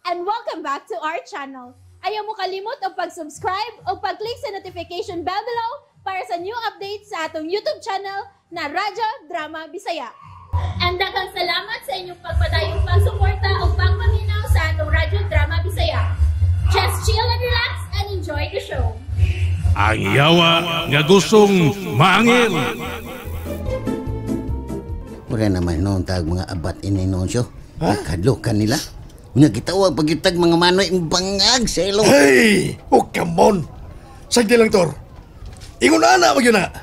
and welcome back to our channel. Ayaw mo kalimot o pag-subscribe o pag-click sa notification bell below para sa new updates sa atong YouTube channel na Radyo Drama Bisaya. And daghang salamat sa inyong pagpadayong pagsuporta o pagpaminaw sa atong Radyo Drama Bisaya. Just chill and relax and enjoy the show. Ang yawa nga gustong maangil. Mura naman noon tag mga abat ininonsyo. Kadlo kanila. Nga gitawag pagitag mga manoy ang bangag sa ilong. Hey! Oh, come on! Sagdi lang, Tor. Ingon na yun na.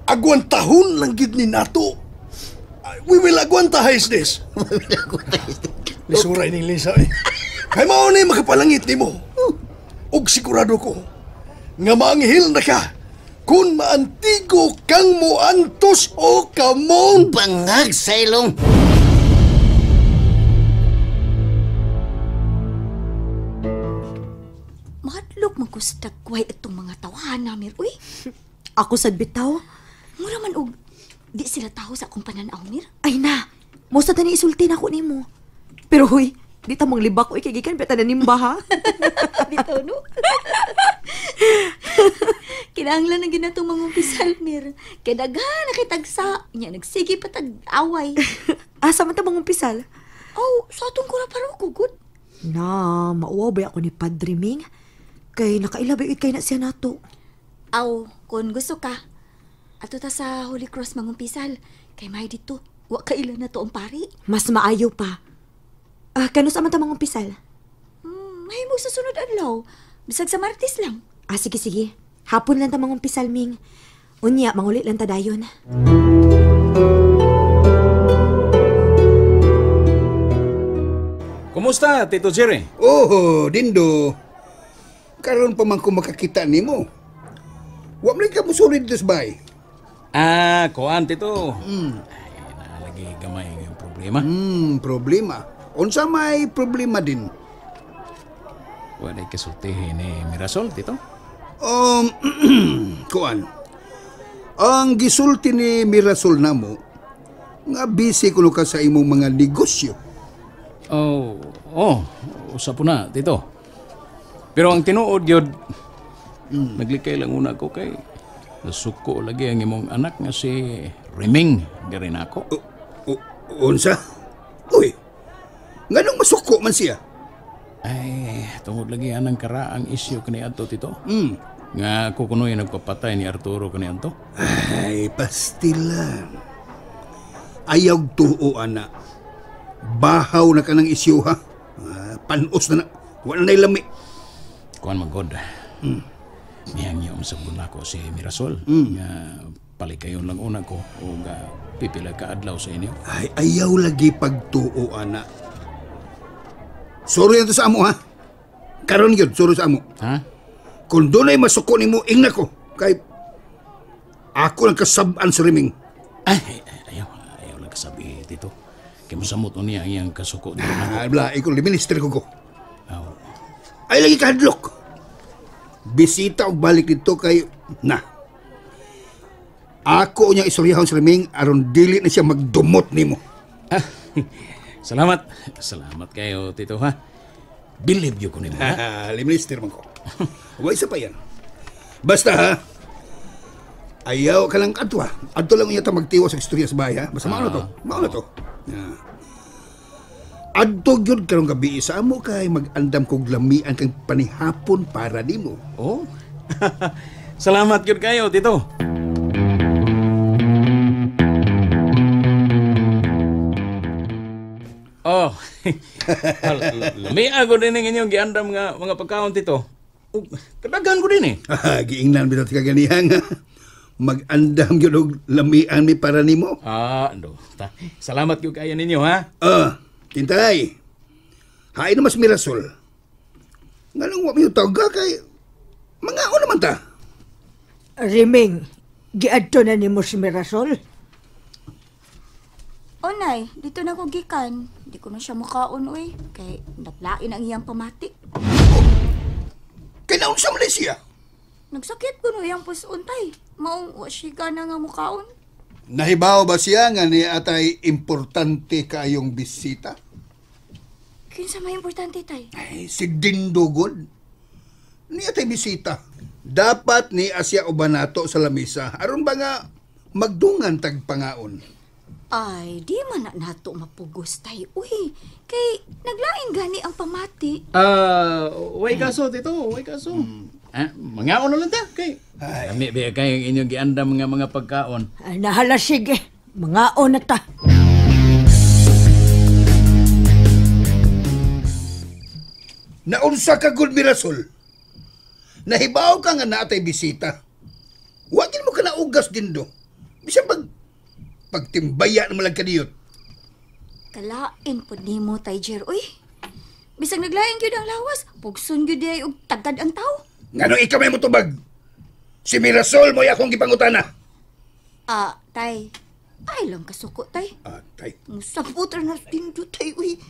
Agwantahon lang gid ni nato. We will agwantahize this. Lisuray ning lisa eh. Kay mao ni makapalangit nimo. Ug sigurado ko nga maanghil na ka kung maantigo kang moantos o kamon. Bangag sa ilong. Madlok magkustagway itong mga tawahan namin, uy. Ako sad bitaw. Mura man og di sila taho sa akong pananaw, Mir. Ay na, musta tani isulti na ako nimo. Pero huy, di ta mong libak uy kay gikan beta na nimba ha. Bitaw, no? Kinahanglan na ginatong mangumpisal, Mir. Kay daghan na kay tagsa. Nya nagsige pa tag-away. Asa man ta mangumpisal? Oh, sa atong kura paro ko, good. Na, mauwaw ba ako ni Padre Ming? Kay nakailabi kay na siya nato. Aw, kung gusto ka, ato ta sa Holy Cross mangumpisal. Kay may dito, wa kailan na to ang pari. Mas maayo pa. Kano sa man ta mangumpisal? May mo sa sunod adlaw. Bisag sa Martes lang. Sige. Hapon lang ta mangumpisal, Ming. Unya, mangulit lang ta dayon. Kumusta, Tito Jerry? Oh, Dindo. Karon pa man ko makakita nimo. Wa man ka musulid dito sa bay. Kuan, Tito. Ay, nalagi gamay yung problema. Problema. Unsa may problema din? Wala kasultihin ni Mirasol, Tito. Kuan. Ang gisulti ni Mirasol namo nga busy kuno ka sa imong mga negosyo. Usa po na, Tito. Pero ang tinuod yun, naglikay lang una ko kay nasuko lagi ang imong anak nga si Reming, garin ako. Unsa? Uy, nganong masuko man siya? Ay, tungod lagi anang karaang isyu kaniadto, Tito. Nga kukunoy nagpapatay ni Arturo kaniadto. Ay, pastilan. Ayaw tuo, anak. Bahaw na ka ng isyu, ha? Panos na na. Wala na ilami. Kuan magod. Niyang yung sabon ako si Mirasol. Nga palikayon lang una ko o pipila ka adlaw sa inyo. Ay, ayaw lagi pagtuo, anak. Sorry na to sa amo, ha? Karon yun, sorry sa amo. Ha? Kung doon ay masuko ni mo, ingna ko. Kay ako lang kasabaan sa Reming. Ayaw lang kasabi, Tito. Kaya masamot niya ang iyang kasuko dito na. Bla, ikaw, minister ko ko. Oh. Ay, lagi kahadlok. Bisita o balik dito kay... Ako niyang isoryahon sa Reming aron dili na siya magdumot nimo. Salamat. Salamat kayo, Tito, ha? Believe you ko nimo, ha? Minister man ko. Huwag isa pa yan. Basta, ha? Ayaw ka lang kadwa. Adto lang niya ta magtiwa sa istorya sa bahay, ha? Basta mauna to. Mauna to. Adto gyud karong gabi sa amo kay mag-andam kog lamian kang panihapon para nimo. Oh. Salamat gyud kayo, Tito. Oh. Lami ako din ng inyong giandam nga mga pagkaon, Tito. Kadagan ko din eh. Giingnan bitat ka ganihan nga. Mag-andam gyud og lamian mi para nimo. Salamat gyud kayo ninyo, ha? Tintay. Hain na mas Mirasol. Nganong wa mi taga kay mga naman ta. Reming, giadto na nimo si Mirasol. Nay, dito na ko gikan. Di ko na siya makaon, uy. Kay natlain ang iyang pamatik. Kay naon sa Malaysia? Nagsakit ko no iyang pusuntay. Maong wa siya gana nga mukaon. Nahibaw ba siya nga ni atay importante kayong bisita? Kinsa may importante, tay? Ay, si Dindugod. Niya tay bisita. Dapat ni Asya Obanato sa lamisa. Aron ba nga magdungan tagpangaon? Ay, di man na nato mapugos, tay. Uy, kay naglaing gani ang pamati. Way kaso, Tito. Way kaso. Mangaon na lang ta. Kay, kami ba kayo ang inyong giandam mga pagkaon? Ay, nahala, sige. Mga na ta. Naunsa ka gud Mirasol. Nahibaw ka nga natay bisita. Wagin mo ka na ugas din do. Bisa pagtimbaya na malang kaniyot. Kalain po ni mo, tay Jer. Uy, bisag naglaing gyud ang lawas, pugson gyud ay og tagad ang tao. Ngano ikaw may mutubag? Si Mirasol mo akong gipangutana. Tay. Ay lang kasuko, tay. Tay. Musaputra na dindo, tay. Uy.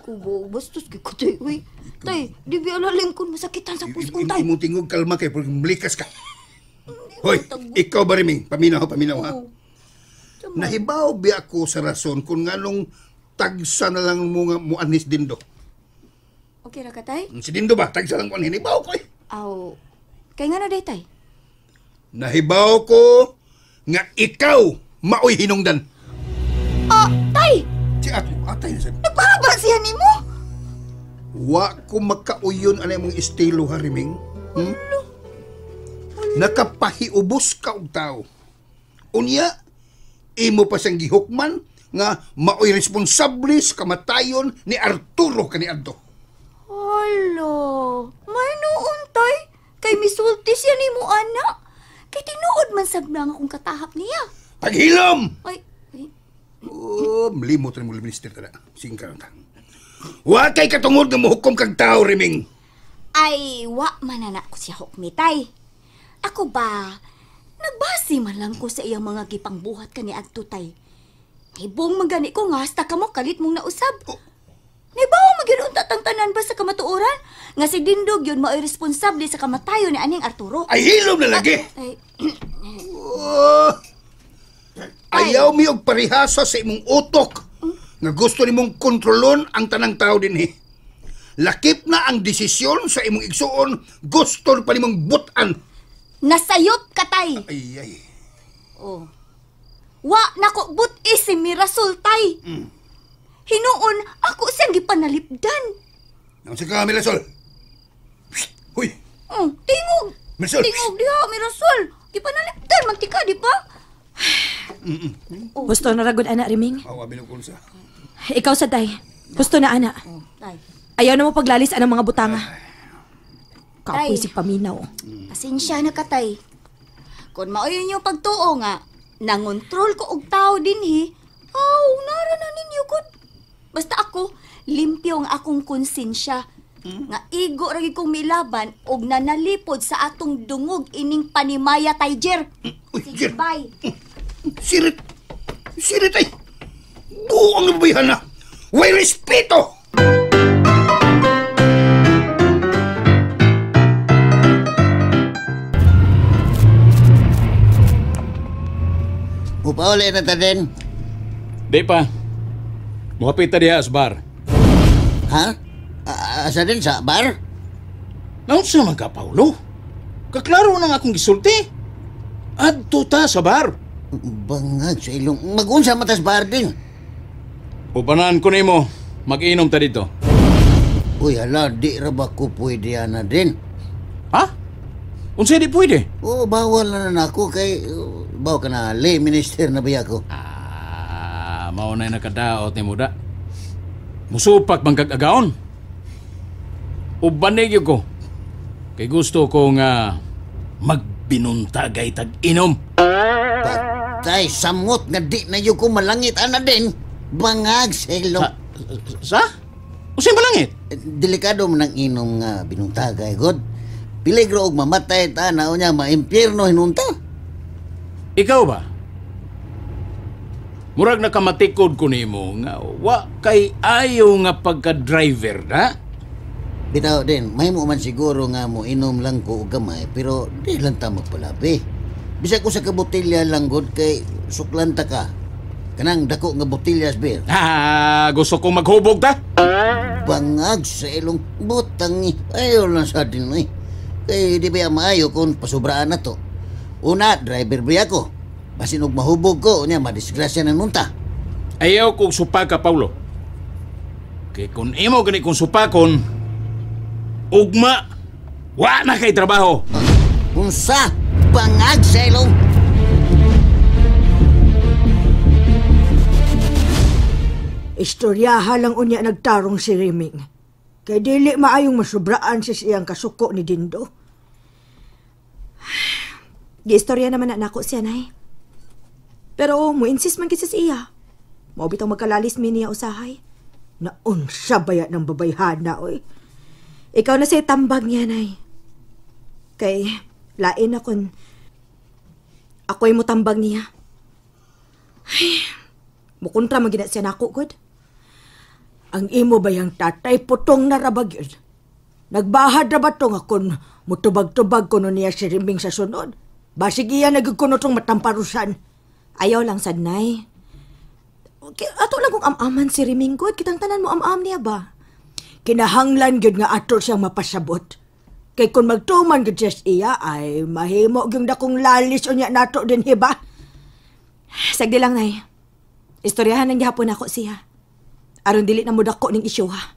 Kubo, bastos kay ko, tay. Uy. Tay, di ba alaling kun masakitan sa puskong, tay. Imong tingog kalma kay pag malikas ka. Hoy, ikaw ba riming? Paminaw ha. Nahibaw bi ako sa rason kung nganong tagsa na lang mo anis dindo. Okay ra ka, tay? Si dindo ba? Tagsa lang mo anis. Nahibaw ko eh. Kay nga na day, tay? Nahibaw ko nga ikaw maoy hinungdan. Tay! Si atay na sabi. Nagpahaba siya ni mo? Wa ko makauyon anay mong estilo hariming. Nakapahiubos ka og tao. Unya, imo pa siyang gihukman nga maoy responsable sa kamatayon ni Arturo kaniadto. Hala, may noon, tay. Kay misulti siya ni mo, anak. Kay tinuod man sabna nga akong katahap niya. Paghilom! Ay. Malimot rin mo minister tada. Singka lang ta. Wa kay katungod nga mohukom kang tao, Riming. Ay, wa man na ko siya hukmi, tay. Ako ba, nagbasi man lang ko sa iyang mga gipangbuhat ka ni Adto, tay. Ibong magani ko nga hasta ka mo kalit mong nausab. Nibaw magyun unta tanan ba sa kamatuoran? Nga si Dindog yun mao'y responsable sa kamatayo ni aning Arturo. Ay, hilom na lagi! Ayaw mi og parihasa sa imong utok nga gusto nimong kontrolon ang tanang tao dinhi. Lakip na ang desisyon sa imong igsuon, gusto pa nimong butan. Nasayop ka, tay. Ay. Wa nako buti si Mirasol, tay. Hinuon ako siyang gipanalipdan. Nang sa ka, Mirasol. Huy. Tingog. Mirasol. Tingog diha, Mirasol. Gipanalipdan, mantika, di ba? Gusto na ragod, anak, Riming? Awa, binukulsa. Ikaw sa tay. Gusto na, anak. Tay. Ayaw na mo paglalis anang mga butanga. Kapoy Tay. si Paminaw. Pasensya na ka, tay. Kung maoy yung pagtuo nga, nangontrol ko og tao dinhi, nara na ninyo gud. Basta ako, limpyo ang akong konsensya. Nga igo ragi kong milaban og nanalipod sa atong dungog ining panimaya, tay Jer. Sige, Jer. bye. Sirit ay. Buong nababayhan na. Way respeto! Upauli na ta din. Di pa. Muhapit ta diha sa bar. Ha? Asa din sa bar? Naunsa man ka, Paulo? Kaklaro nang akong gisulti. Adto ta sa bar. Bangag sa ilong. Mag-unsa matas bar din. Upanan ko nimo, mag-inom ta dito. Uy, hala, di ra ba ko pwede na din? Ha? Unsa di pwede? Bawal na ako kay... bawa ka na, lay minister na ba ako? Mao na nakadaot ni Muda. Musupak bang kag-agaon? Ubanig ko. Kay gusto ko nga magbinuntagay tag-inom. Patay, samot nga di na yung ko malangit ana din. Bangag sa ilong. Sa? Unsay malangit? Delikado man ang inom nga binuntagay, God. Piligro og mamatay ta na unya maimpyerno hinunta. Ikaw ba? Murag nakamatikod ko nimo nga wa kay ayo nga pagka-driver na. Bitaw din, may mo man siguro nga mo inom lang ko og gamay pero di lang ta magpalabi. Bisag ko sa kabotilya lang God kay suklanta ka. Kanang dako nga botilyas beer. Gusto kong maghubog ta? bangag sa ilong butang ni. Ayaw lang sa din eh. Kay di ba maayo kung pasubraan na to. Una, driver ba ako? Basin og mahubog ko, niya madisgrasya na nunta. Ayaw kong supaka, Paulo. Kay kung imo gani kong supakon, ugma, wa na kay trabaho. Unsa? Bangag sa ilong. Istoryaha lang unya nagtarong si Riming. Kay dili maayong masubraan sa siyang kasuko ni Dindo. Giistorya naman na nako siya, nay. Pero mo-insist man kasi sa iya. Mao bitang magkalalis mi niya usahay. Naunsa bayat ng babayhana, oy. Ikaw na siya tambag niya, nay. Kay lain na kun ako'y mo tambag niya. Ay, mukontra magina siya nako, good. Ang imo bayang tatay putong narabag yun. Nagbahad na ba ito nga kung mutubag-tubag kuno niya si Riming sa sunod? Basig iya nagkukunotong matamparusan. Ayaw lang sad, nay. Okay, ato lang kung am-aman si Riming, good. Kitang tanan mo am-am niya ba? Kinahanglan gyud nga ato siyang mapasabot. Kay kung magtuman gyud siya sa iya, ay mahimo gyud dakong lalis unya nato din hiba. Sagdi lang, nay. Istoryahan ng gihapon ako siya. Aron dili na mo dako ning isyu, ha.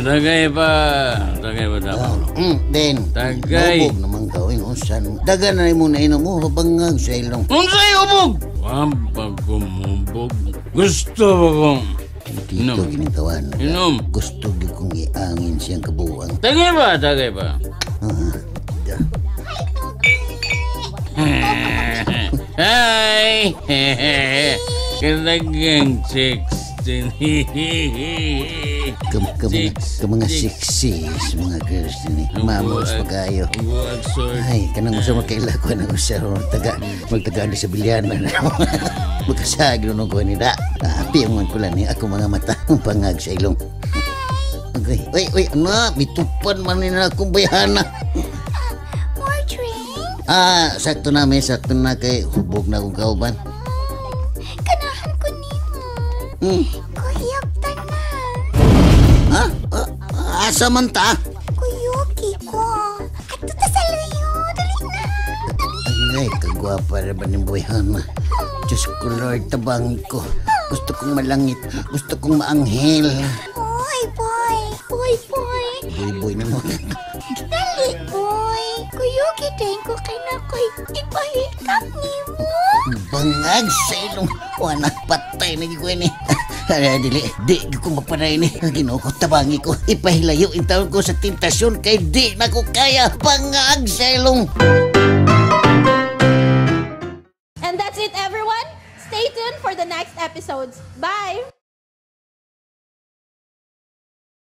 Tagay pa na, Paulo. Den. Tagay. Ubog naman gawin unsan. Dagan na mo na inom mo bangag sa ilong. Unsay ubog? Wampag kumubog. Gusto ko kong Dito ginitawan. Inom. Gusto gyud kong iangin siyang kabuang. Tagay ba? Hi! Kadagang 16. Ka mga sexys, mga girls din eh. Mamos pagayo. Ay, kanang usa makaila ko na usa magtagaan sa bilyanan. Magkasag nun ko ni da. Api ang man pula ni ako mga mata pangag sa ilong. Okay. Uy, ano? Bitupan man ni na akong bayana. More drink? Sakto na kay hubog na akong kauban. Kanahan ko nimo. Kuyog ta na. Asa man ta? Kuyugi ko. Ato ta sa luyo. Dali na. Ay, kagwapa na ba ng bayana? Diyos ko, Lord, tabangi ko. Gusto kong malangit. Gusto kong maanghel. Boy na mo. Dali, boy. Kuyugi din ko kay na ko'y ipahikap ni mo. Bangag sa ilong. Wala, patay na gikoy ni. Dili, di ko maparay ni. Ginoo ko, tabangi ko. Ipahilayo in taon ko sa tentasyon kay di na ko kaya. Bangag sa ilong. And that's it, everyone. Stay tuned for the next episodes. Bye!